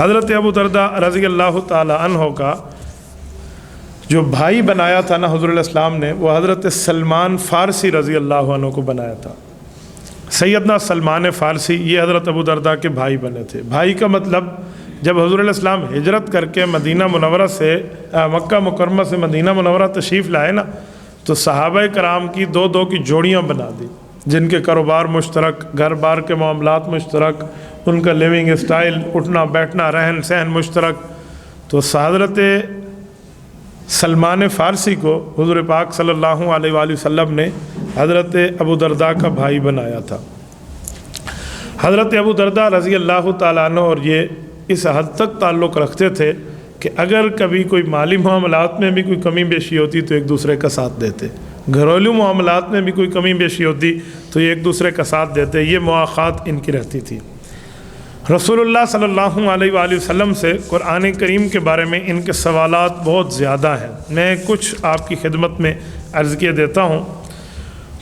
حضرت ابو درداء رضی اللہ تعالی عنہ کا جو بھائی بنایا تھا نا حضور علیہ السلام نے، وہ حضرت سلمان فارسی رضی اللہ عنہ کو بنایا تھا۔ سیدنا سلمان فارسی یہ حضرت ابو درداء کے بھائی بنے تھے۔ بھائی کا مطلب جب حضور علیہ السلام ہجرت کر کے مدینہ منورہ سے مکہ مکرمہ سے مدینہ منورہ تشریف لائے نا، تو صحابہ کرام کی دو دو کی جوڑیاں بنا دی، جن کے کاروبار مشترک، گھر بار کے معاملات مشترک، ان کا لیونگ اسٹائل، اٹھنا بیٹھنا، رہن سہن مشترک۔ تو حضرت سلمان فارسی کو حضور پاک صلی اللہ علیہ وآلہ وسلم نے حضرت ابو درداء کا بھائی بنایا تھا۔ حضرت ابو درداء رضی اللہ تعالیٰ عنہ اور یہ اس حد تک تعلق رکھتے تھے کہ اگر کبھی کوئی مالی معاملات میں بھی کوئی کمی بیشی ہوتی تو ایک دوسرے کا ساتھ دیتے، گھریلو معاملات میں بھی کوئی کمی بیشی ہوتی تو یہ ایک دوسرے کا ساتھ دیتے۔ یہ مواخات ان کی رہتی تھی۔ رسول اللہ صلی اللہ علیہ وآلہ وسلم سے قرآن کریم کے بارے میں ان کے سوالات بہت زیادہ ہیں، میں کچھ آپ کی خدمت میں عرض کیے دیتا ہوں۔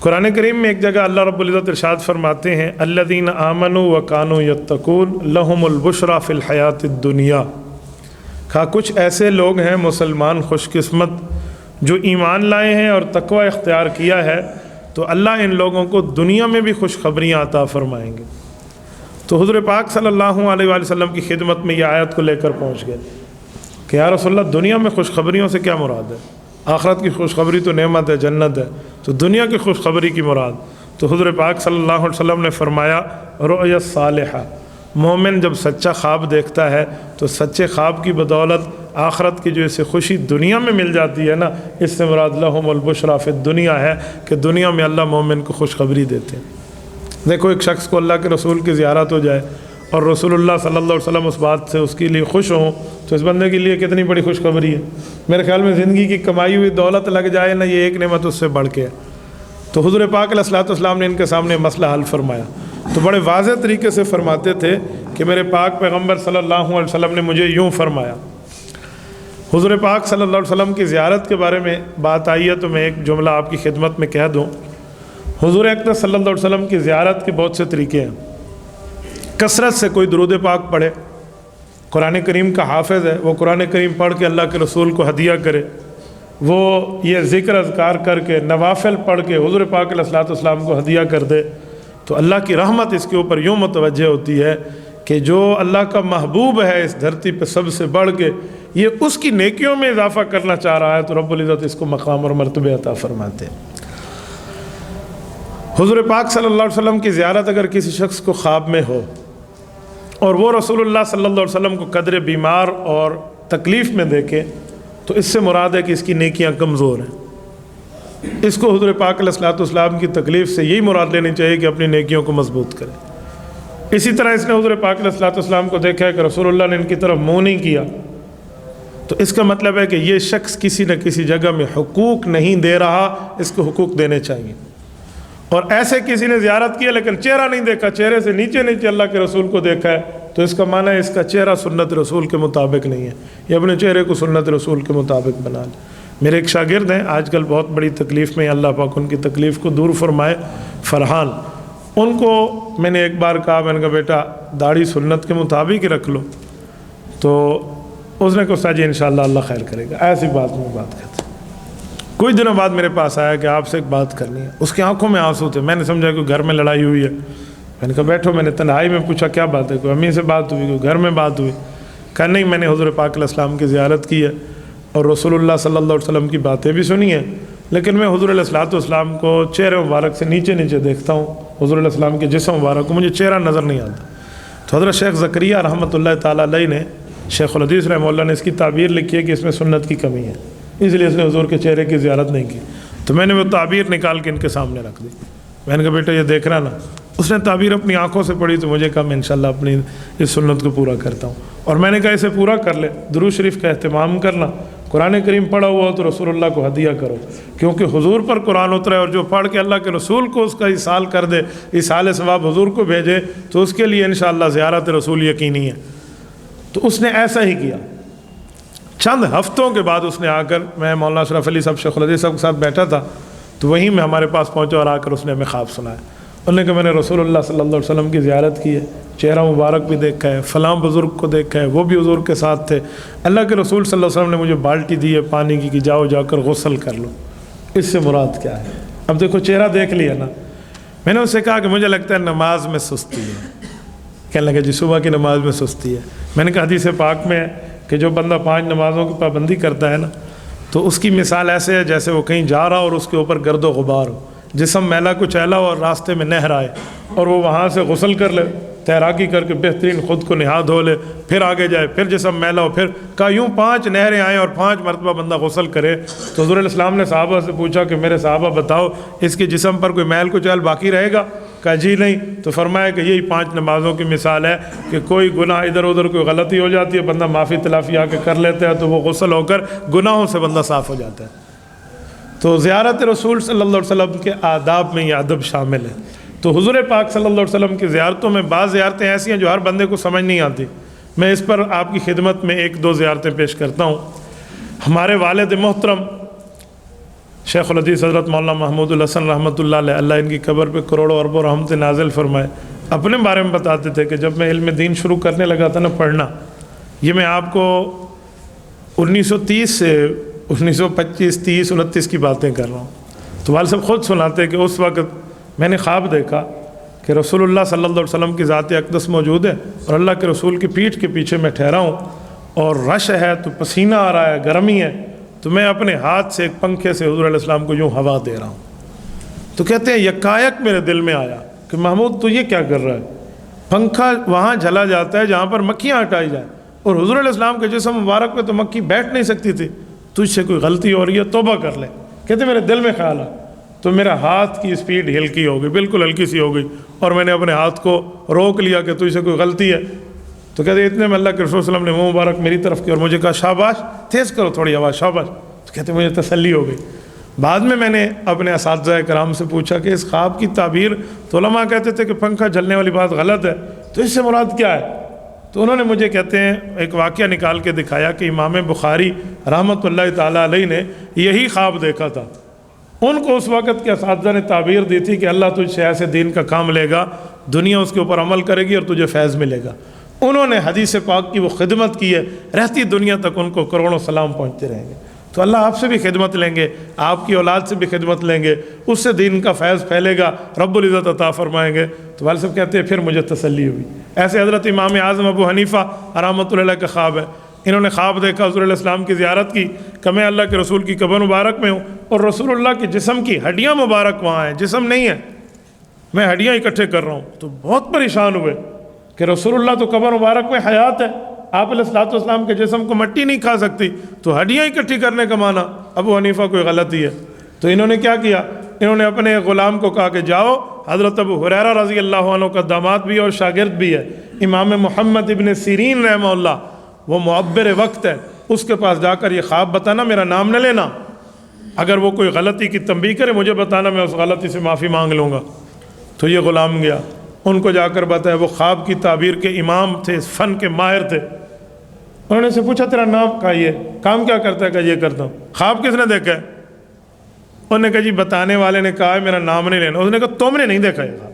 قرآن کریم میں ایک جگہ اللہ رب العزت ارشاد فرماتے ہیں الذین آمنوا وکانوا یتقون لہم البشریٰ فی الحیاۃ الدنیا۔ کہا کچھ ایسے لوگ ہیں مسلمان خوش قسمت جو ایمان لائے ہیں اور تقوی اختیار کیا ہے، تو اللہ ان لوگوں کو دنیا میں بھی خوشخبریاں عطا فرمائیں گے۔ تو حضور پاک صلی اللہ علیہ وآلہ وسلم کی خدمت میں یہ آیت کو لے کر پہنچ گئے کہ یا رسول اللہ دنیا میں خوشخبریوں سے کیا مراد ہے؟ آخرت کی خوشخبری تو نعمت ہے، جنت ہے، تو دنیا کی خوشخبری کی مراد؟ تو حضور پاک صلی اللہ علیہ وسلم نے فرمایا رؤیا صالحہ، مومن جب سچا خواب دیکھتا ہے تو سچے خواب کی بدولت آخرت کی جو اسے خوشی دنیا میں مل جاتی ہے نا، اس سے مراد لہم البشریٰ فی الدنیا ہے کہ دنیا میں اللہ مومن کو خوشخبری دیتے ہیں۔ دیکھو ایک شخص کو اللہ کے رسول کی زیارت ہو جائے اور رسول اللہ صلی اللہ علیہ وسلم اس بات سے اس کے لیے خوش ہوں تو اس بندے کے لیے کتنی بڑی خوشخبری ہے۔ میرے خیال میں زندگی کی کمائی ہوئی دولت لگ جائے نا، یہ ایک نعمت اس سے بڑھ کے ہے۔ تو حضور پاک علیہ الصلوۃ والسلام نے ان کے سامنے مسئلہ حل فرمایا، تو بڑے واضح طریقے سے فرماتے تھے کہ میرے پاک پیغمبر صلی اللہ علیہ وسلم نے مجھے یوں فرمایا۔ حضور پاک صلی اللہ علیہ وسلم کی زیارت کے بارے میں بات آئی ہے تو میں ایک جملہ آپ کی خدمت میں کہہ دوں۔ حضور اقدس صلی اللہ علیہ وسلم کی زیارت کے بہت سے طریقے ہیں۔ کثرت سے کوئی درود پاک پڑھے، قرآن کریم کا حافظ ہے وہ قرآن کریم پڑھ کے اللہ کے رسول کو ہدیہ کرے، وہ یہ ذکر اذکار کر کے نوافل پڑھ کے حضور پاک علیہ الصلوۃ والسلام کو ہدیہ کر دے، تو اللہ کی رحمت اس کے اوپر یوں متوجہ ہوتی ہے کہ جو اللہ کا محبوب ہے اس دھرتی پہ سب سے بڑھ کے، یہ اس کی نیکیوں میں اضافہ کرنا چاہ رہا ہے، تو رب العزت اس کو مقام اور مرتبہ عطا فرماتے ہیں۔ حضور پاک صلی اللہ علیہ وسلم کی زیارت اگر کسی شخص کو خواب میں ہو اور وہ رسول اللہ صلی اللہ علیہ وسلم کو قدر بیمار اور تکلیف میں دیکھے، تو اس سے مراد ہے کہ اس کی نیکیاں کمزور ہیں۔ اس کو حضور پاک علیہ الصلوۃ والسلام کی تکلیف سے یہی مراد لینی چاہیے کہ اپنی نیکیوں کو مضبوط کرے۔ اسی طرح اس نے حضور پاک علیہ الصلوۃ والسلام کو دیکھا ہے کہ رسول اللہ نے ان کی طرف منہ نہیں کیا، تو اس کا مطلب ہے کہ یہ شخص کسی نہ کسی جگہ میں حقوق نہیں دے رہا، اس کو حقوق دینے چاہیے۔ اور ایسے کسی نے زیارت کی ہے لیکن چہرہ نہیں دیکھا، چہرے سے نیچے نیچے اللہ کے رسول کو دیکھا ہے، تو اس کا معنی ہے اس کا چہرہ سنت رسول کے مطابق نہیں ہے، یہ اپنے چہرے کو سنت رسول کے مطابق بنا لے۔ میرے ایک شاگرد ہیں آج کل بہت بڑی تکلیف میں، اللہ پاک ان کی تکلیف کو دور فرمائے، فرحان، ان کو میں نے ایک بار کہا، میں نے کہا بیٹا داڑھی سنت کے مطابق ہی رکھ لو، تو اس نے کہا جی انشاءاللہ اللہ خیر کرے گا، ایسی بات میں بات کرتے۔ کچھ دنوں بعد میرے پاس آیا کہ آپ سے ایک بات کرنی ہے، اس کی آنکھوں میں آنسو تھے، میں نے سمجھا کہ گھر میں لڑائی ہوئی ہے، میں نے کہا بیٹھو، میں نے تنہائی میں پوچھا کیا بات ہے، کوئی امی سے بات ہوئی، کوئی گھر میں بات ہوئی؟ کہا نہیں، میں نے حضور پاک علیہ السلام کی زیارت کی ہے اور رسول اللہ صلی اللہ علیہ وسلم کی باتیں بھی سنی ہیں، لیکن میں حضور علیہ الصلوۃ والسلام کو چہرے مبارک سے نیچے نیچے دیکھتا ہوں، حضور علیہ السلام کے جسم مبارک کو مجھے چہرہ نظر نہیں آتا۔ تو حضرت شیخ زکریا رحمۃ اللہ تعالیٰ علیہ نے، شیخ الحدیث رحمہ اللہ نے اس کی تعبیر لکھی ہے کہ اس میں سنت کی کمی ہے، اس لیے اس نے حضور کے چہرے کی زیارت نہیں کی۔ تو میں نے وہ تعبیر نکال کے ان کے سامنے رکھ دی، میں نے کہا بیٹا یہ دیکھ رہا نا، اس نے تعبیر اپنی آنکھوں سے پڑھی تو مجھے کہا میں انشاءاللہ اپنی اس سنت کو پورا کرتا ہوں، اور میں نے کہا اسے پورا کر لے، درود شریف کا اہتمام کرنا، قرآن کریم پڑھا ہوا ہو تو رسول اللہ کو ہدیہ کرو، کیونکہ حضور پر قرآن اترا ہے، اور جو پڑھ کے اللہ کے رسول کو اس کا ایصال کر دے، ایصال ثواب حضور کو بھیجے، تو اس کے لیے انشاءاللہ زیارت رسول یقینی ہے۔ تو اس نے ایسا ہی کیا۔ چند ہفتوں کے بعد اس نے آ کر، میں مولانا اشرف علی صاحب شیخ الحدیث صاحب کے ساتھ بیٹھا تھا، تو وہیں میں ہمارے پاس پہنچا اور آ کر اس نے ہمیں خواب سنایا، انہوں نے کہا میں نے رسول اللہ صلی اللہ علیہ وسلم کی زیارت کی ہے، چہرہ مبارک بھی دیکھا ہے، فلاں بزرگ کو دیکھا ہے، وہ بھی حضور کے ساتھ تھے، اللہ کے رسول صلی اللہ علیہ وسلم نے مجھے بالٹی دی ہے پانی کی کہ جاؤ جا کر غسل کر لو، اس سے مراد کیا ہے؟ اب دیکھو چہرہ دیکھ لیا نا۔ میں نے اس سے کہا کہ مجھے لگتا ہے نماز میں سستی ہے۔ کہنے لگا جی صبح کی نماز میں سستی ہے۔ میں نے کہا حدیث پاک میں ہے کہ جو بندہ 5 نمازوں کی پابندی کرتا ہے نا، تو اس کی مثال ایسے ہے جیسے وہ کہیں جا رہا اور اس کے اوپر گرد و غبار ہو، جسم میلا کچیلا ہو اور راستے میں نہر آئے اور وہ وہاں سے غسل کر لے، تیراکی کر کے بہترین خود کو نہا دھو لے، پھر آگے جائے، پھر جسم میلا ہو، پھر کہا یوں 5 نہریں آئیں اور 5 مرتبہ بندہ غسل کرے۔ تو حضور علیہ السلام نے صحابہ سے پوچھا کہ میرے صحابہ بتاؤ اس کے جسم پر کوئی میل کچیل باقی رہے گا؟ کہا جی نہیں۔ تو فرمایا کہ یہی 5 نمازوں کی مثال ہے کہ کوئی گناہ ادھر ادھر کوئی غلطی ہو جاتی ہے، بندہ معافی تلافی آ کے کر لیتا ہے تو وہ غسل ہو کر گناہوں سے بندہ صاف ہو جاتا ہے۔ تو زیارت رسول صلی اللہ علیہ وسلم کے آداب میں یہ ادب شامل ہے۔ تو حضور پاک صلی اللہ علیہ وسلم کی زیارتوں میں بعض زیارتیں ایسی ہیں جو ہر بندے کو سمجھ نہیں آتی۔ میں اس پر آپ کی خدمت میں 1-2 زیارتیں پیش کرتا ہوں۔ ہمارے والد محترم شیخ الحدیث حضرت مولانا محمود الحسن رحمۃ اللہ علیہ، اللہ ان کی قبر پہ کروڑوں اربوں رحمت نازل فرمائے، اپنے بارے میں بتاتے تھے کہ جب میں علم دین شروع کرنے لگا تھا نا پڑھنا، یہ میں آپ کو 1930 سے 1925 30 29 کی باتیں کر رہا ہوں۔ تو والد صاحب خود سناتے ہیں کہ اس وقت میں نے خواب دیکھا کہ رسول اللہ صلی اللہ علیہ وسلم کی ذات اقدس موجود ہے اور اللہ کے رسول کی پیٹھ کے پیچھے میں ٹھہرا ہوں اور رش ہے تو پسینہ آ رہا ہے، گرمی ہے، تو میں اپنے ہاتھ سے ایک پنکھے سے حضور علیہ السلام کو یوں ہوا دے رہا ہوں۔ تو کہتے ہیں یکایک میرے دل میں آیا کہ محمود تو یہ کیا کر رہا ہے؟ پنکھا وہاں جلا جاتا ہے جہاں پر مکھیاں ہٹائی جائیں، اور حضور علیہ السلام کے جسم مبارک پہ تو مکھی بیٹھ نہیں سکتی تھی، تجھ سے کوئی غلطی ہو رہی ہے، توبہ کر لے۔ کہتے میرے دل میں خیال آیا تو میرا ہاتھ کی سپیڈ ہلکی ہو گئی، بالکل ہلکی سی ہو گئی، اور میں نے اپنے ہاتھ کو روک لیا کہ تجھ سے کوئی غلطی ہے۔ تو کہتے اتنے میں اللہ کے رسول صلی اللہ علیہ وسلم نے منہ مبارک میری طرف کی اور مجھے کہا شاباش، تیز کرو تھوڑی آواز، شاباش۔ تو کہتے مجھے تسلی ہو گئی۔ بعد میں نے اپنے اساتذہ کرام سے پوچھا کہ اس خواب کی تعبیر، تو علماء کہتے تھے کہ پنکھا جلنے والی بات غلط ہے، تو اس سے مراد کیا ہے؟ تو انہوں نے مجھے کہتے ہیں ایک واقعہ نکال کے دکھایا کہ امام بخاری رحمۃ اللہ تعالیٰ علیہ نے یہی خواب دیکھا تھا۔ ان کو اس وقت کے اساتذہ نے تعبیر دی تھی کہ اللہ تجھ سے ایسے دین کا کام لے گا، دنیا اس کے اوپر عمل کرے گی اور تجھے فیض ملے گا۔ انہوں نے حدیث پاک کی وہ خدمت کی ہے، رہتی دنیا تک ان کو کروڑوں سلام پہنچتے رہیں گے۔ تو اللہ آپ سے بھی خدمت لیں گے، آپ کی اولاد سے بھی خدمت لیں گے، اس سے دین کا فیض پھیلے گا، رب العزت عطا فرمائیں گے۔ تو والد صاحب کہتے ہیں پھر مجھے تسلی ہوئی۔ ایسے حضرت امام اعظم ابو حنیفہ رحمۃ اللہ علیہ کا خواب ہے، انہوں نے خواب دیکھا حضور علیہ السلام کی زیارت کی کہ میں اللہ کے رسول کی قبر مبارک میں ہوں اور رسول اللہ کے جسم کی ہڈیاں مبارک وہاں ہیں، جسم نہیں ہے، میں ہڈیاں اکٹھے کر رہا ہوں۔ تو بہت پریشان ہوئے کہ رسول اللہ تو قبر مبارک میں حیات ہے، آپ علیہ الصلوۃ والسلام کے جسم کو مٹی نہیں کھا سکتی، تو ہڈیاں اکٹھی کرنے کا معنی ابو حنیفہ کوئی غلطی ہے۔ تو انہوں نے کیا کیا، انہوں نے اپنے غلام کو کہا کہ جاؤ، حضرت ابو ہریرہ رضی اللہ عنہ کا داماد بھی ہے اور شاگرد بھی ہے، امام محمد ابن سیرین رحمہ اللہ، وہ معبر وقت ہے، اس کے پاس جا کر یہ خواب بتانا، میرا نام نہ لینا، اگر وہ کوئی غلطی کی تنبیہ کرے مجھے بتانا، میں اس غلطی سے معافی مانگ لوں گا۔ تو یہ غلام گیا، ان کو جا کر بتایا، وہ خواب کی تعبیر کے امام تھے، فن کے ماہر تھے۔ انہوں نے سے پوچھا تیرا نام کہا یہ، کام کیا کرتا ہے؟ کہا یہ کرتا ہوں۔ خواب کس نے دیکھا ہے؟ انہوں نے کہا جی بتانے والے نے کہا ہے میرا نام نہیں لینا۔ اس نے کہا تم نے نہیں دیکھا یہ خواب؟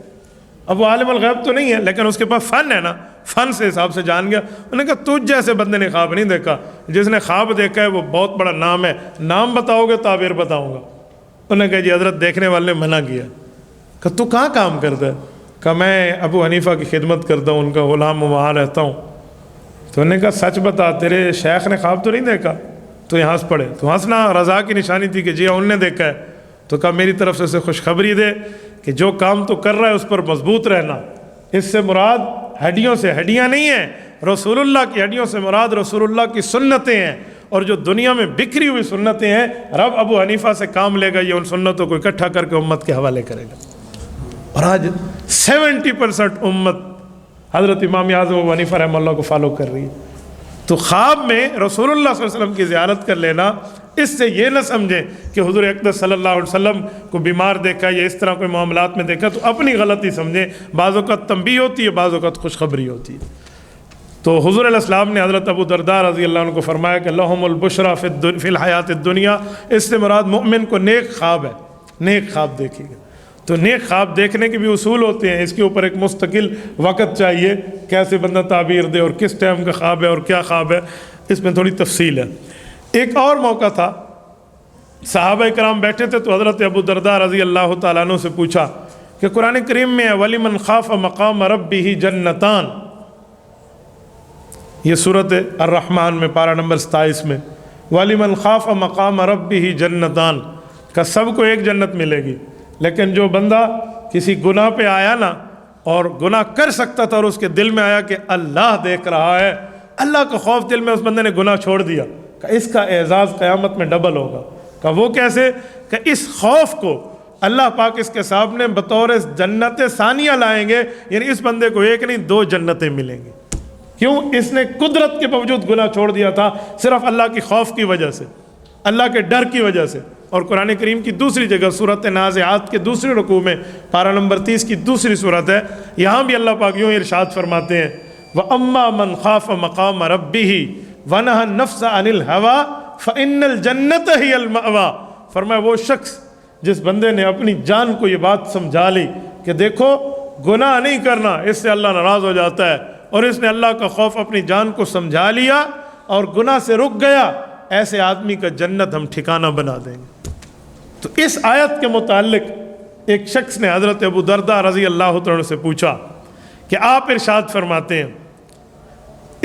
اب وہ عالم الغیب تو نہیں ہے لیکن اس کے پاس فن ہے نا، فن سے حساب سے جان گیا۔ انہوں نے کہا تجھ جیسے بندے نے خواب نہیں دیکھا، جس نے خواب دیکھا ہے وہ بہت بڑا نام ہے، نام بتاؤ گے تعبیر بتاؤں گا۔ انہوں نے کہا جی حضرت دیکھنے والے نے منع کیا۔ کہا تو کہاں کام کرتا ہے؟ کہا میں ابو حنیفہ کی خدمت کرتا ہوں، ان کا غلام وہاں رہتا ہوں۔ تو انہوں نے کہا سچ بتا تیرے شیخ نے خواب تو نہیں دیکھا؟ تو یہ ہنس پڑے۔ تو ہنسنا رضا کی نشانی تھی کہ جی انہوں نے دیکھا ہے۔ تو کہا میری طرف سے اسے خوشخبری دے کہ جو کام تو کر رہا ہے اس پر مضبوط رہنا، اس سے مراد ہڈیوں سے ہڈیاں نہیں ہیں، رسول اللہ کی ہڈیوں سے مراد رسول اللہ کی سنتیں ہیں، اور جو دنیا میں بکھری ہوئی سنتیں ہیں رب ابو حنیفہ سے کام لے گا، یہ ان سنتوں کو اکٹھا کر کے امت کے حوالے کرے گا۔ اور آج 70% امت حضرت امام اعظم ابو حنیفہ رحمہ اللہ کو فالو کر رہی ہے۔ تو خواب میں رسول اللہ صلی اللہ علیہ وسلم کی زیارت کر لینا، اس سے یہ نہ سمجھیں کہ حضور اقدس صلی اللہ علیہ وسلم کو بیمار دیکھا یا اس طرح کوئی معاملات میں دیکھا تو اپنی غلطی سمجھیں، بعض اوقات تنبیہ ہوتی ہے، بعض اوقات خوشخبری ہوتی ہے۔ تو حضور علیہ السلام نے حضرت ابو درداء رضی اللہ عنہ کو فرمایا کہ لہم البشریٰ فی الحیات الدنیا، اس سے مراد مومن کو نیک خواب ہے، نیک خواب دیکھیے گا۔ تو نیک خواب دیکھنے کے بھی اصول ہوتے ہیں، اس کے اوپر ایک مستقل وقت چاہیے، کیسے بندہ تعبیر دے اور کس ٹائم کا خواب ہے اور کیا خواب ہے، اس میں تھوڑی تفصیل ہے۔ ایک اور موقع تھا، صحابہ کرام بیٹھے تھے تو حضرت ابو درداء رضی اللہ تعالیٰ عنہ سے پوچھا کہ قرآن کریم میں وَلِمَنْ خَافَ مَقَامَ رَبِّهِ جَنَّتَانِ، یہ سورۃ الرحمن میں پارہ نمبر 27 میں وَلِمَنْ خَافَ مَقَامَ رَبِّهِ جَنَّتَانِ کا سب کو ایک جنت ملے گی، لیکن جو بندہ کسی گناہ پہ آیا نا اور گناہ کر سکتا تھا اور اس کے دل میں آیا کہ اللہ دیکھ رہا ہے، اللہ کا خوف دل میں اس بندے نے گناہ چھوڑ دیا، کہ اس کا اعزاز قیامت میں ڈبل ہوگا۔ کہ وہ کیسے؟ کہ اس خوف کو اللہ پاک اس کے سامنے بطور جنت ثانیہ لائیں گے، یعنی اس بندے کو ایک نہیں 2 جنتیں ملیں گی۔ کیوں؟ اس نے قدرت کے باوجود گناہ چھوڑ دیا تھا، صرف اللہ کی خوف کی وجہ سے، اللہ کے ڈر کی وجہ سے۔ اور قرآن کریم کی دوسری جگہ سورۃ نازعات کے دوسرے رکوع میں پارہ نمبر 30 کی دوسری صورت ہے، یہاں بھی اللہ پاک یوں ارشاد فرماتے ہیں وَأَمَّا مَنْ خَافَ مَقَامَ رَبِّهِ وَنَهَى النَّفْسَ عَنِ الْهَوَىٰ فَإِنَّ الْجَنَّةَ هِيَ الْمَأْوَىٰ۔ فرمایا وہ شخص جس بندے نے اپنی جان کو یہ بات سمجھا لی کہ دیکھو گناہ نہیں کرنا، اس سے اللہ ناراض ہو جاتا ہے، اور اس نے اللہ کا خوف اپنی جان کو سمجھا لیا اور گناہ سے رک گیا، ایسے آدمی کا جنت ہم ٹھکانہ بنا دیں گے۔ تو اس آیت کے متعلق ایک شخص نے حضرت ابو درداء رضی اللہ عنہ سے پوچھا کہ آپ ارشاد فرماتے ہیں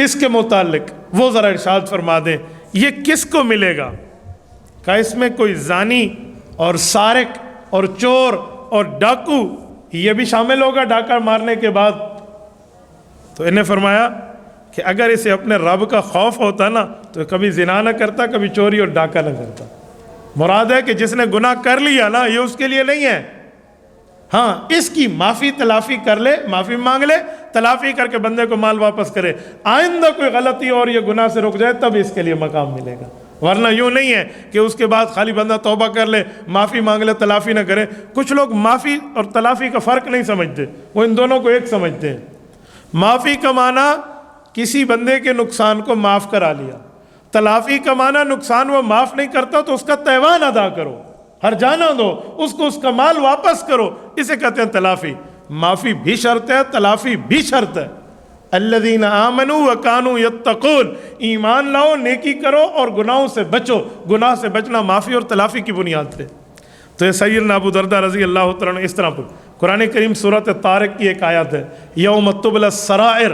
اس کے متعلق، وہ ذرا ارشاد فرما دیں یہ کس کو ملے گا؟ کہ اس میں کوئی زانی اور سارق اور چور اور ڈاکو یہ بھی شامل ہوگا ڈاکہ مارنے کے بعد؟ تو انہیں فرمایا کہ اگر اسے اپنے رب کا خوف ہوتا نا تو کبھی زنا نہ کرتا، کبھی چوری اور ڈاکہ نہ کرتا۔ مراد ہے کہ جس نے گناہ کر لیا نا یہ اس کے لیے نہیں ہے، ہاں اس کی معافی تلافی کر لے، معافی مانگ لے، تلافی کر کے بندے کو مال واپس کرے، آئندہ کوئی غلطی اور یہ گناہ سے رک جائے تب اس کے لیے مقام ملے گا، ورنہ یوں نہیں ہے کہ اس کے بعد خالی بندہ توبہ کر لے، معافی مانگ لے، تلافی نہ کرے۔ کچھ لوگ معافی اور تلافی کا فرق نہیں سمجھتے، وہ ان دونوں کو ایک سمجھتے ہیں۔ معافی کا معنی کسی بندے کے نقصان کو معاف کرا لیا، تلافی کا معنی نقصان وہ معاف نہیں کرتا تو اس کا تیوان ادا کرو، ہر جانا دو اس کو، اس کا مال واپس کرو، اسے کہتے ہیں تلافی۔ معافی بھی شرط ہے، تلافی بھی شرط ہے۔ الذین آمنوا وکانوا یتقون، ایمان لاؤ، نیکی کرو اور گناہوں سے بچو، گناہ سے بچنا معافی اور تلافی کی بنیاد پہ۔ تو یہ سیدنا ابو درداء رضی اللہ تعالیٰ عنہ اس طرح پر قرآن کریم سورۃ طارق کی ایک آیت ہے یوم تبلی السرائر،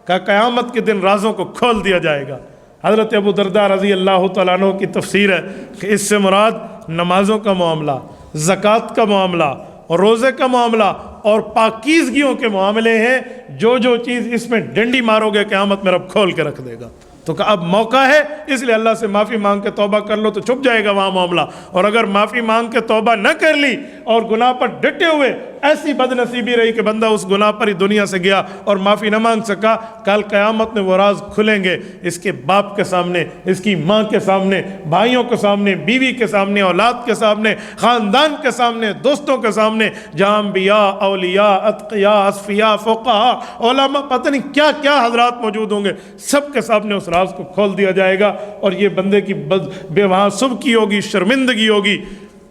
کا قیامت کے دن رازوں کو کھول دیا جائے گا۔ حضرت ابو درداء رضی اللہ تعالیٰ عنہ کی تفسیر ہے کہ اس سے مراد نمازوں کا معاملہ، زکوٰۃ کا معاملہ اور روزے کا معاملہ اور پاکیزگیوں کے معاملے ہیں، جو چیز اس میں ڈنڈی مارو گے قیامت میں رب کھول کے رکھ دے گا۔ تو کہ اب موقع ہے، اس لیے اللہ سے معافی مانگ کے توبہ کر لو تو چھپ جائے گا وہاں معاملہ، اور اگر معافی مانگ کے توبہ نہ کر لی اور گناہ پر ڈٹے ہوئے، ایسی بد نصیبی رہی کہ بندہ اس گناہ پر ہی دنیا سے گیا اور معافی نہ مانگ سکا، کل قیامت میں وہ راز کھلیں گے اس کے باپ کے سامنے، اس کی ماں کے سامنے، بھائیوں کے سامنے، بیوی کے سامنے، اولاد کے سامنے، خاندان کے سامنے، دوستوں کے سامنے، جہاں انبیاء، اولیاء، اتقیاء، اصفیاء، فقہاء، علماء، پتہ نہیں کیا کیا حضرات موجود ہوں گے، سب کے سامنے اس راز کو کھول دیا جائے گا، اور یہ بندے کی بے وہاں سبکی ہوگی، شرمندگی ہوگی۔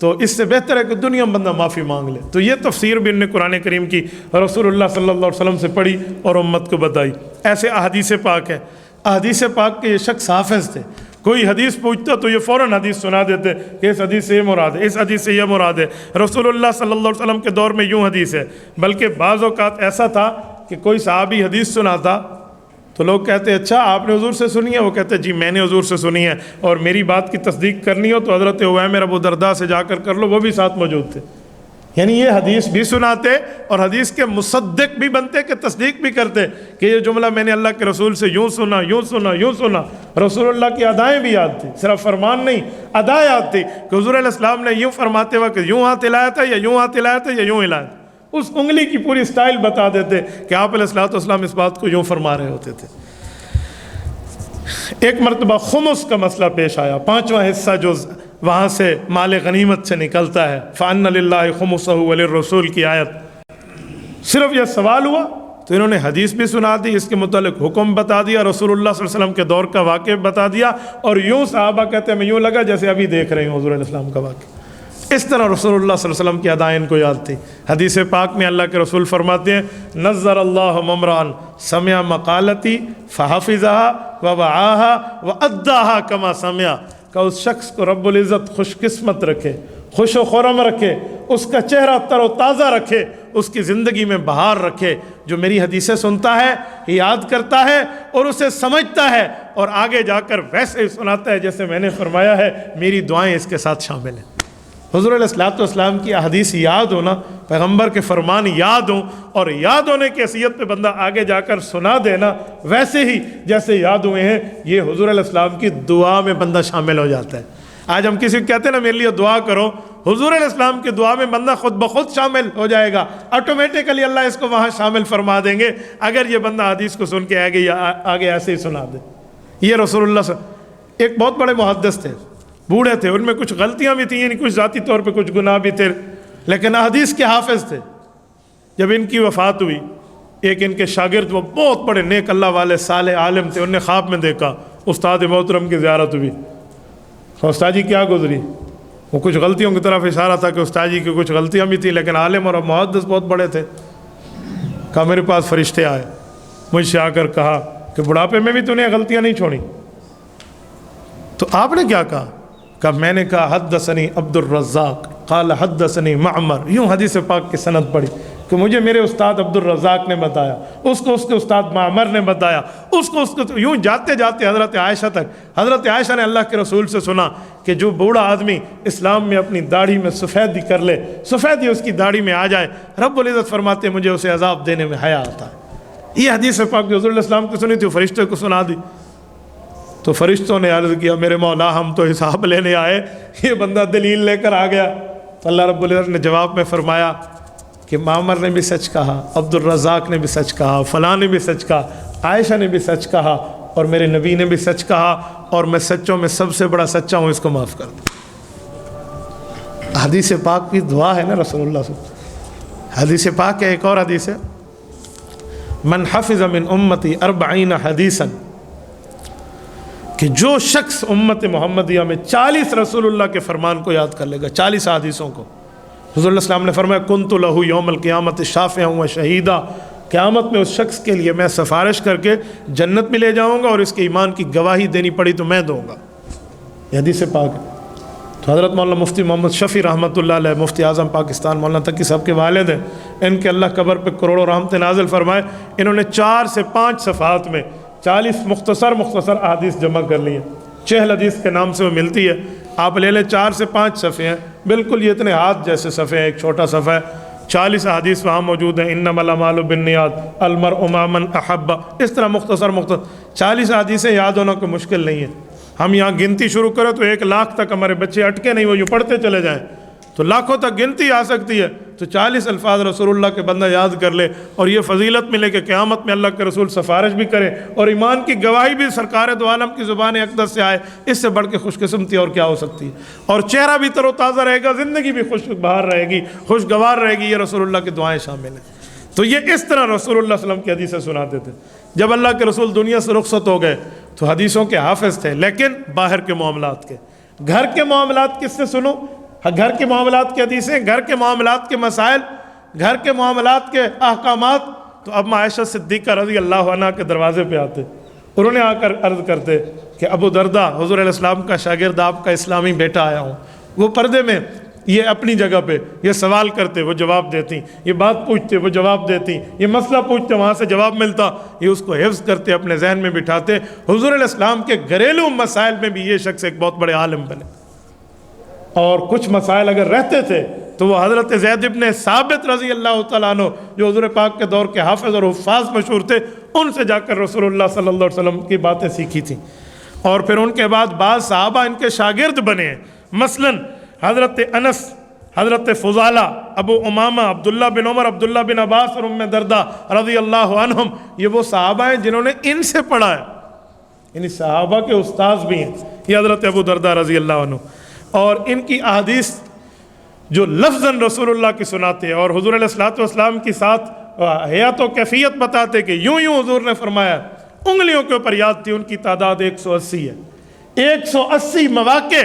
تو اس سے بہتر ہے کہ دنیا میں بندہ معافی مانگ لے۔ تو یہ تفسیر بھی انہوں نے قرآن کریم کی رسول اللہ صلی اللہ علیہ وسلم سے پڑھی اور امت کو بتائی۔ ایسے احادیث پاک ہے، احادیث پاک کے یہ شخص حافظ تھے، کوئی حدیث پوچھتا تو یہ فوراً حدیث سنا دیتے کہ اس حدیث سے یہ مراد ہے، اس حدیث سے یہ مراد ہے۔ رسول اللہ صلی اللہ علیہ وسلم کے دور میں یوں حدیث ہے، بلکہ بعض اوقات ایسا تھا کہ کوئی صحابی حدیث سناتا تو لوگ کہتے اچھا آپ نے حضور سے سنی ہے؟ وہ کہتے جی میں نے حضور سے سنی ہے، اور میری بات کی تصدیق کرنی ہو تو حضرت عویمر ابو درداء سے جا کر لو، وہ بھی ساتھ موجود تھے۔ یعنی یہ حدیث بھی سناتے اور حدیث کے مصدق بھی بنتے کہ تصدیق بھی کرتے کہ یہ جملہ میں نے اللہ کے رسول سے یوں سنا، یوں سنا، یوں سنا۔ رسول اللہ کی ادائیں بھی یاد تھی، صرف فرمان نہیں، ادا یاد تھی کہ حضور علیہ السلام نے یوں فرماتے وقت یوں ہاتھ ہلایا تھا یا یوں ہاتھ ہلایا تھا یا یوں ہلایا تھا، اس انگلی کی پوری سٹائل بتا دیتے کہ آپ علیہ السلام اس بات کو یوں فرما رہے ہوتے تھے۔ ایک مرتبہ خمس کا مسئلہ پیش آیا، 5واں حصہ جو وہاں سے مال غنیمت سے نکلتا ہے، فَأَنَّ لِلَّهِ خُمُسَهُ وَلِلرَّسُولِ کی آیت، صرف یہ سوال ہوا تو انہوں نے حدیث بھی سنا دی، اس کے متعلق حکم بتا دیا، رسول اللہ صلی اللہ علیہ وسلم کے دور کا واقعہ بتا دیا، اور یوں صحابہ کہتے ہیں میں یوں لگا جیسے ابھی دیکھ رہے ہیں حضور علیہ السلام کا واقعہ۔ اس طرح رسول اللہ صلی اللہ علیہ وسلم کی ادائیں ان کو یاد تھی۔ حدیث پاک میں اللہ کے رسول فرماتے ہیں نظر اللہ ممران سمع مقالتی فحفظها ووعاها واداها کما سمع، کہ اس شخص کو رب العزت خوش قسمت رکھے، خوش و خرم رکھے، اس کا چہرہ تر و تازہ رکھے، اس کی زندگی میں بہار رکھے، جو میری حدیثیں سنتا ہے، یاد کرتا ہے اور اسے سمجھتا ہے اور آگے جا کر ویسے ہی سناتا ہے جیسے میں نے فرمایا ہے، میری دعائیں اس کے ساتھ شامل ہیں۔ حضور علیہ الصلوۃ والسلام کی احادیث یاد ہونا، پیغمبر کے فرمان یاد ہوں، اور یاد ہونے کی حیثیت پہ بندہ آگے جا کر سنا دینا ویسے ہی جیسے یاد ہوئے ہیں، یہ حضور علیہ السلام کی دعا میں بندہ شامل ہو جاتا ہے۔ آج ہم کسی کو کہتے ہیں نا میرے لیے دعا کرو، حضور علیہ السلام کی دعا میں بندہ خود بخود شامل ہو جائے گا، آٹومیٹیکلی اللہ اس کو وہاں شامل فرما دیں گے اگر یہ بندہ حدیث کو سن کے آگے ایسے ہی سنا دے۔ یہ رسول اللہ صلی اللہ علیہ وسلم ایک بہت بڑے محدث تھے، بوڑھے تھے، ان میں کچھ غلطیاں بھی تھیں، یعنی کچھ ذاتی طور پہ کچھ گناہ بھی تھے، لیکن حدیث کے حافظ تھے۔ جب ان کی وفات ہوئی، ایک ان کے شاگرد، وہ بہت بڑے نیک اللہ والے صالح عالم تھے، انہوں نے خواب میں دیکھا استاد محترم کی زیارت ہوئی۔ استاد جی کیا گزری؟ وہ کچھ غلطیوں کی طرف اشارہ تھا کہ استاد جی کی کچھ غلطیاں بھی تھیں، لیکن عالم اور محدث بہت بڑے تھے۔ کہا میرے پاس فرشتے آئے، مجھ سے آ کر کہا کہ بڑھاپے میں بھی تو نے غلطیاں نہیں چھوڑی۔ تو آپ نے کیا کہا؟ کہ میں نے کہا حدثنی عبد الرزاق قال حدثنی معمر، یوں حدیث پاک کی سند پڑھی کہ مجھے میرے استاد عبد الرزاق نے بتایا، اس کو اس کے استاد معمر نے بتایا، اس کو یوں جاتے جاتے حضرت عائشہ تک۔ حضرت عائشہ نے اللہ کے رسول سے سنا کہ جو بوڑھا آدمی اسلام میں اپنی داڑھی میں سفیدی کر لے، سفیدی اس کی داڑھی میں آ جائے، رب العزت فرماتے ہیں مجھے اسے عذاب دینے میں حیا آتا ہے۔ یہ حدیث پاک جو حضور علیہ السلام کو سنی تھی، فرشتے کو سنا دی۔ تو فرشتوں نے عرض کیا میرے مولا ہم تو حساب لینے آئے، یہ بندہ دلیل لے کر آ گیا۔ تو اللہ رب العزت نے جواب میں فرمایا کہ معمر نے بھی سچ کہا، عبد الرزاق نے بھی سچ کہا، فلاں نے بھی سچ کہا، عائشہ نے بھی سچ کہا، اور میرے نبی نے بھی سچ کہا، اور میں سچوں میں سب سے بڑا سچا ہوں، اس کو معاف کر دوں۔ حدیث پاک کی دعا ہے نا رسول اللہ صلی اللہ علیہ وسلم۔ حدیث پاک ہے، ایک اور حدیث ہے من حفظ من امتی 40 حدیثا، کہ جو شخص امت محمدیہ میں 40 رسول اللہ کے فرمان کو یاد کر لے گا، 40 حدیثوں کو، حضور علیہ السلام نے فرمایا کنت لہ یوم القیامت شافعا و شہیدا، قیامت میں اس شخص کے لیے میں سفارش کر کے جنت میں لے جاؤں گا، اور اس کے ایمان کی گواہی دینی پڑی تو میں دوں گا۔ یہ حدیث پاک ہے۔ تو حضرت مولانا مفتی محمد شفیع رحمۃ اللہ علیہ، مفتی اعظم پاکستان، مولانا تقی صاحب کے والد ہیں، ان کے اللہ قبر پہ کروڑوں رحمتیں نازل فرمائے، انہوں نے 4 سے 5 صفحات میں 40 مختصر احادیث جمع کر لی ہیں۔ 6 حدیث کے نام سے وہ ملتی ہے، آپ لے لیں 4 سے 5 صفحے ہیں، بالکل یہ اتنے ہاتھ جیسے صفحے ہیں، ایک چھوٹا صفحہ ہے، 40 احادیث وہاں موجود ہیں۔ انما الاعمال بالنیات، المرء مع من احب، اس طرح مختصر 40 احادیثیں یاد ہونا کوئی مشکل نہیں ہے۔ ہم یہاں گنتی شروع کریں تو 1 لاکھ تک ہمارے بچے اٹکے نہیں، وہ یوں پڑھتے چلے جائیں تو لاکھوں تک گنتی آ سکتی ہے۔ تو 40 الفاظ رسول اللہ کے بندہ یاد کر لے، اور یہ فضیلت ملے کہ قیامت میں اللہ کے رسول سفارش بھی کرے، اور ایمان کی گواہی بھی سرکار دو عالم کی زبان اقدس سے آئے، اس سے بڑھ کے خوش قسمتی اور کیا ہو سکتی ہے؟ اور چہرہ بھی تر و تازہ رہے گا، زندگی بھی خوش بہار رہے گی، خوشگوار رہے گی۔ یہ رسول اللہ کی دعائیں شامل ہیں۔ تو یہ اس طرح رسول اللہ صلی اللہ علیہ وسلم کی حدیثیں سناتے تھے۔ جب اللہ کے رسول دنیا سے رخصت ہو گئے تو حدیثوں کے حافظ تھے، لیکن باہر کے معاملات کے، گھر کے معاملات کس سے سنو؟ گھر کے معاملات کی حدیثیں، گھر کے معاملات کے مسائل، گھر کے معاملات کے احکامات۔ تو اب عائشہ صدیقہ رضی اللہ عنہ کے دروازے پہ آتے، انہوں نے آ کر عرض کرتے کہ ابو درداء حضور علیہ السلام کا شاگرد، آپ کا اسلامی بیٹا آیا ہوں۔ وہ پردے میں، یہ اپنی جگہ پہ یہ سوال کرتے، وہ جواب دیتی، یہ بات پوچھتے، وہ جواب دیتی، یہ مسئلہ پوچھتے، وہاں سے جواب ملتا، یہ اس کو حفظ کرتے، اپنے ذہن میں بٹھاتے۔ حضور علیہ السلام کے گھریلو مسائل میں بھی یہ شخص ایک بہت بڑے عالم بنے، اور کچھ مسائل اگر رہتے تھے تو وہ حضرت زید ابن ثابت رضی اللہ تعالیٰ عنہ، جو حضور پاک کے دور کے حافظ اور حفاظ مشہور تھے، ان سے جا کر رسول اللہ صلی اللہ علیہ وسلم کی باتیں سیکھی تھیں، اور پھر ان کے بعد بعض صحابہ ان کے شاگرد بنے ہیں۔ مثلاً حضرت انس، حضرت فضالہ، ابو امامہ، عبداللہ بن عمر، عبداللہ بن عباس اور ام درداء رضی اللہ عنہم، یہ وہ صحابہ ہیں جنہوں نے ان سے پڑھا ہے، یعنی صحابہ کے استاذ بھی ہیں یہ حضرت ابو درداء رضی اللہ عنہ۔ اور ان کی احادیث جو لفظاً رسول اللہ کی سناتے ہیں، اور حضور علیہ الصلوۃ والسلام کی ساتھ حیات و کیفیت بتاتے کہ یوں یوں حضور نے فرمایا، انگلیوں کے اوپر یاد تھی، ان کی تعداد 180 ہے۔ 180 مواقع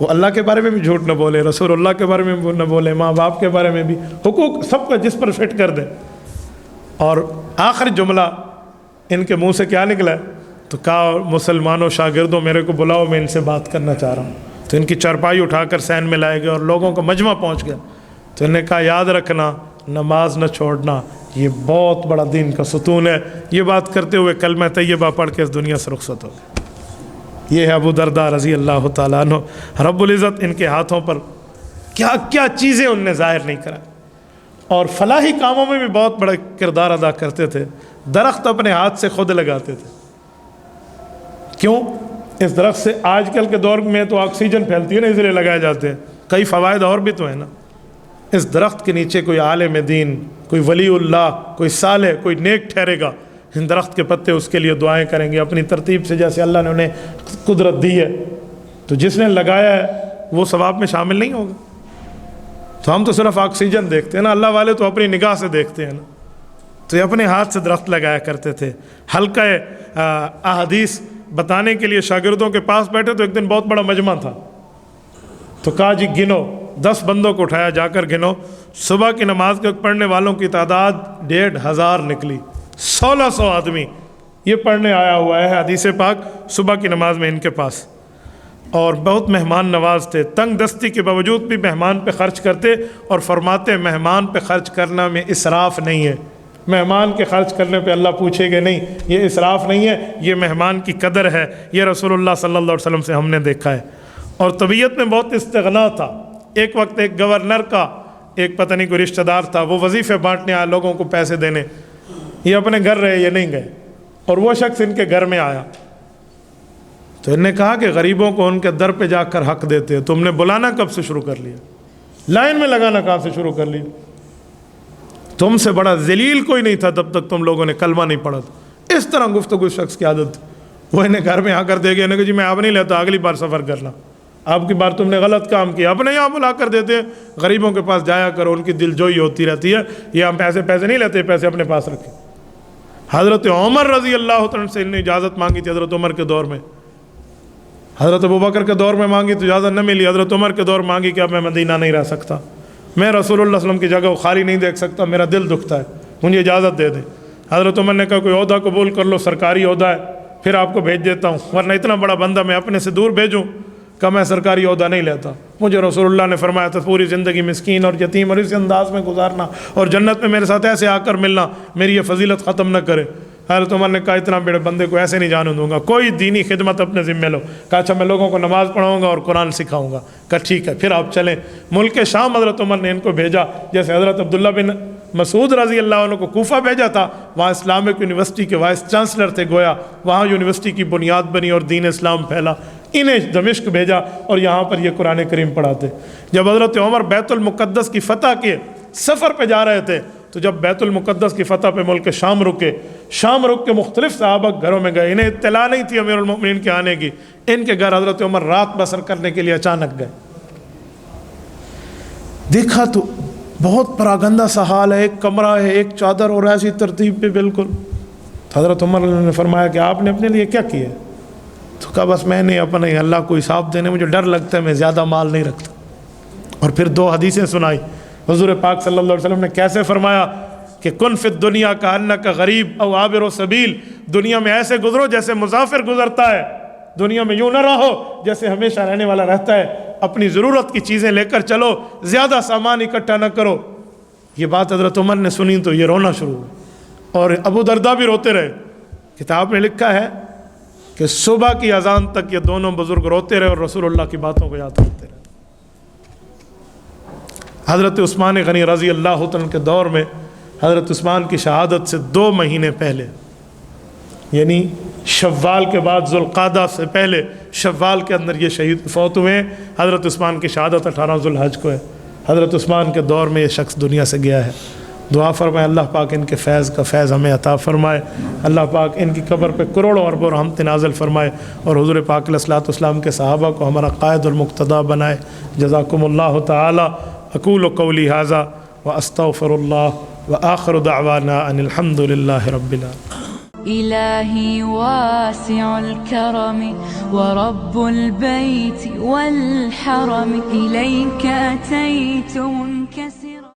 وہ اللہ کے بارے میں بھی جھوٹ نہ بولے، رسول اللہ کے بارے میں بھی نہ بولے، ماں باپ کے بارے میں بھی، حقوق سب کا جس پر فٹ کر دیں۔ اور آخری جملہ ان کے منہ سے کیا نکلا ہے؟ تو کہا مسلمانوں شاگردوں میرے کو بلاؤ، میں ان سے بات کرنا چاہ رہا ہوں۔ تو ان کی چارپائی اٹھا کر سین میں لائے گئے اور لوگوں کا مجمع پہنچ گیا۔ تو انہوں نے کہا یاد رکھنا نماز نہ چھوڑنا، یہ بہت بڑا دین کا ستون ہے۔ یہ بات کرتے ہوئے کلمہ طیبہ پڑھ کے اس دنیا سے رخصت ہو گئے۔ یہ ہے ابو درداء رضی اللہ تعالیٰ عنہ۔ رب العزت ان کے ہاتھوں پر کیا کیا چیزیں ان نے ظاہر نہیں کرا، اور فلاحی کاموں میں بھی بہت بڑا کردار ادا کرتے تھے۔ درخت اپنے ہاتھ سے خود لگاتے تھے۔ کیوں؟ اس درخت سے آج کل کے دور میں تو آکسیجن پھیلتی ہے نا، اس لیے لگائے جاتے ہیں، کئی فوائد اور بھی تو ہیں نا۔ اس درخت کے نیچے کوئی عالم دین، کوئی ولی اللہ، کوئی صالح، کوئی نیک ٹھہرے گا، ان درخت کے پتے اس کے لیے دعائیں کریں گے اپنی ترتیب سے، جیسے اللہ نے انہیں قدرت دی ہے۔ تو جس نے لگایا ہے وہ ثواب میں شامل نہیں ہوگا۔ تو ہم تو صرف آکسیجن دیکھتے ہیں نا، اللہ والے تو اپنی نگاہ سے دیکھتے ہیں نا۔ تو یہ اپنے ہاتھ سے درخت لگایا کرتے تھے۔ حلقہ احادیث بتانے کے لیے شاگردوں کے پاس بیٹھے تو ایک دن بہت بڑا مجمع تھا۔ تو کہا جی گنو، 10 بندوں کو اٹھایا، جا کر گنو۔ صبح کی نماز کے پڑھنے والوں کی تعداد 1,500 نکلی، 1600 آدمی یہ پڑھنے آیا ہوا ہے حدیث پاک صبح کی نماز میں ان کے پاس۔ اور بہت مہمان نواز تھے، تنگ دستی کے باوجود بھی مہمان پہ خرچ کرتے، اور فرماتے مہمان پہ خرچ کرنا میں اسراف نہیں ہے، مہمان کے خرچ کرنے پہ اللہ پوچھے گا نہیں، یہ اسراف نہیں ہے، یہ مہمان کی قدر ہے۔ یہ رسول اللہ صلی اللہ علیہ وسلم سے ہم نے دیکھا ہے۔ اور طبیعت میں بہت استغنا تھا۔ ایک وقت ایک گورنر کا ایک پتہ نہیں کوئی رشتہ دار تھا، وہ وظیفے بانٹنے آیا لوگوں کو پیسے دینے، یہ اپنے گھر رہے، یہ نہیں گئے، اور وہ شخص ان کے گھر میں آیا۔ تو انہوں نے کہا کہ غریبوں کو ان کے در پہ جا کر حق دیتے ہیں، تم نے بلانا کب سے شروع کر لیا، لائن میں لگانا کہاں سے شروع کر لیا؟ تم سے بڑا ذلیل کوئی نہیں تھا تب تک تم لوگوں نے کلمہ نہیں پڑھا تھا۔ اس طرح گفتگو شخص کی عادت تھی۔ وہ انہیں گھر میں آ کر دے گئے، انہیں کہا جی میں اب نہیں لیتا، اگلی بار سفر کرنا، اب کی بار تم نے غلط کام کیا۔ اپنے یہاں بلا کر دیتے ہیں، غریبوں کے پاس جایا کرو، ان کی دل جوئی ہوتی رہتی ہے، یہ ہم پیسے نہیں لیتے، پیسے اپنے پاس رکھیں۔ حضرت عمر رضی اللہ عنہ سے انہیں اجازت مانگی تھی، حضرت عمر کے دور میں۔ حضرت ابوبکر کے دور میں مانگی تو اجازت نہ ملی، حضرت عمر کے دور مانگی کہ اب میں مدینہ نہیں رہ سکتا، میں رسول اللہ صلی اللہ علیہ وسلم کی جگہ خالی نہیں دیکھ سکتا، میرا دل دکھتا ہے، مجھے اجازت دے دیں۔ حضرت عمر نے کہا کوئی عہدہ قبول کر لو، سرکاری عہدہ ہے، پھر آپ کو بھیج دیتا ہوں، ورنہ اتنا بڑا بندہ میں اپنے سے دور بھیجوں کہ میں سرکاری عہدہ نہیں لیتا۔ مجھے رسول اللہ نے فرمایا تھا پوری زندگی مسکین اور یتیم اور اس انداز میں گزارنا، اور جنت میں میرے ساتھ ایسے آ کر ملنا، میری یہ فضیلت ختم نہ کرے۔ حضرت عمر نے کہا اتنا بڑے بندے کو ایسے نہیں جانے دوں گا، کوئی دینی خدمت اپنے ذمہ لو۔ کہا اچھا میں لوگوں کو نماز پڑھاؤں گا اور قرآن سکھاؤں گا۔ کہا ٹھیک ہے، پھر آپ چلیں۔ ملک شام حضرت عمر نے ان کو بھیجا، جیسے حضرت عبداللہ بن مسعود رضی اللہ عنہ کو کوفہ بھیجا تھا، وہاں اسلامک یونیورسٹی کے وائس چانسلر تھے گویا، وہاں یونیورسٹی کی بنیاد بنی اور دین اسلام پھیلا۔ انہیں دمشق بھیجا اور یہاں پر یہ قرآن کریم پڑھاتے۔ جب حضرت عمر بیت المقدس کی فتح کے سفر پہ جا رہے تھے، تو جب بیت المقدس کی فتح پہ ملک شام رکے، شام رک کے مختلف صحابہ گھروں میں گئے، انہیں اطلاع نہیں تھی امیر المؤمنین کے آنے کی۔ ان کے گھر حضرت عمر رات بسر کرنے کے لیے اچانک گئے۔ دیکھا تو بہت پراگندہ سا حال ہے، ایک کمرہ ہے، ایک چادر اور ایسی ترتیب پہ بالکل۔ تو حضرت عمر نے فرمایا کہ آپ نے اپنے لیے کیا کیا؟ تو کہا بس میں نے اپنے اللہ کو حساب دینے، مجھے ڈر لگتا ہے، میں زیادہ مال نہیں رکھتا۔ اور پھر 2 حدیثیں سنائی۔ حضور پاک صلی اللہ علیہ وسلم نے کیسے فرمایا کہ کن فی الدنیا کأنک غریب او عابر سبیل، دنیا میں ایسے گزرو جیسے مسافر گزرتا ہے، دنیا میں یوں نہ رہو جیسے ہمیشہ رہنے والا رہتا ہے، اپنی ضرورت کی چیزیں لے کر چلو، زیادہ سامان اکٹھا نہ کرو۔ یہ بات حضرت عمر نے سنی تو یہ رونا شروع ہوا، اور ابو درداء بھی روتے رہے۔ کتاب میں لکھا ہے کہ صبح کی اذان تک یہ دونوں بزرگ روتے رہے اور رسول اللہ کی باتوں کو یاد کرتے رہے۔ حضرت عثمان غنی رضی اللہ عنہ کے دور میں حضرت عثمان کی شہادت سے 2 مہینے پہلے، یعنی شوال کے بعد ذوالقعدہ سے پہلے شوال کے اندر یہ شہید فوت ہوئے ہیں۔ حضرت عثمان کی شہادت 18 ذوالحج کو ہے۔ حضرت عثمان کے دور میں یہ شخص دنیا سے گیا ہے۔ دعا فرمائے اللہ پاک ان کے فیض کا فیض ہمیں عطا فرمائے، اللہ پاک ان کی قبر پہ کروڑوں اربوں رحمت نازل فرمائے، اور حضور پاک علیہ الصلوۃ والسلام کے صحابہ کو ہمارا قائد المقتدی بنائے۔ جزاکم اللہ تعالی۔ اقول قولی ھذا واستغفر اللہ وآخر دعوانا ان الحمد للہ رب العالمین۔ إلهي واسع الكرم ورب البيت والحرم إليك أتيت